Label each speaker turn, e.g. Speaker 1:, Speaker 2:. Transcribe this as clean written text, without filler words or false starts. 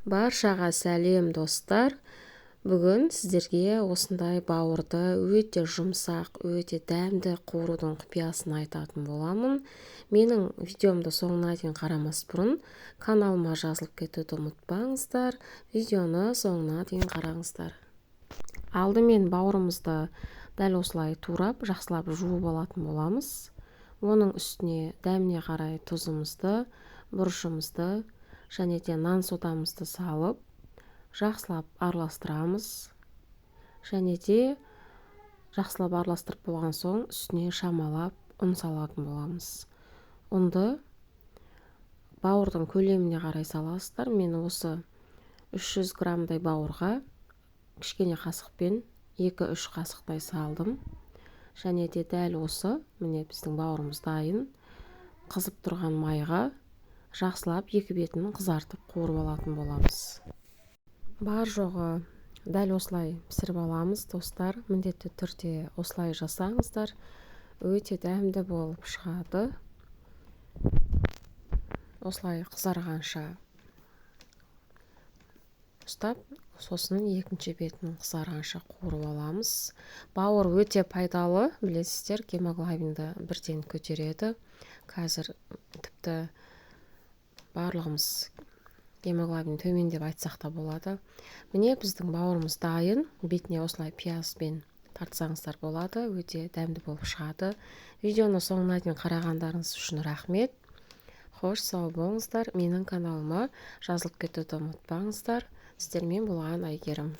Speaker 1: Баршаға сәлем достар. Бүгін сіздерге осындай бауырды өте жұмсақ, өте дәмді қуырудың құпиясын айтатын боламын. Менің видеомды соңына дейін қарамас бұрын каналыма жазылып кетуді ұмытпаңыздар. Видеоны соңына дейін қараңыздар. Алдымен бауырымызды дәл осылай турап, жақсылап жуып алатын боламыз. Оның үстіне дәміне қарай тұзымызды, бұрышымызды және де нан содамызды салып, жақсылап араластырамыз. Және де жақсылап араластырып болған соң үстіне шамалап ұн салатын боламыз. Ұнды бауырдың көлеміне қарай саласыздар. Мен осы 300 граммдай бауырға кішкене қасықпен 2-3 қасықтай салдым. Және де дәл осы, міне біздің бауырымыз дайын. Қызып тұрған майға жақсылап екі бетін қызартып қуырып алатын боламыз. Бар жоғы дәл осылай пісіріп аламыз достар. Міндетті түрде осылай жасаңыздар. Өте дәмді болып шығады. Осылай қызарғанша ұстап, сосын екінші бетін қызарғанша қуырып аламыз. Бауыр өте пайдалы, білесіздер, гемоглобинді бірден көтереді. Қазір тіпті барлығымыз гемоглобин төмен деп айтсақ та болады. Міне біздің бауырымыз дайын. Бетіне осылай пиязбен тартсаңыздар болады. Өте дәмді болып шығады. Видеоны соңына дейін қарағандарыңыз үшін рахмет. Хош, сау болыңыздар. Менің каналыма жазылып кетуді ұмытпаңыздар. Сіздермен болған Әйгерім.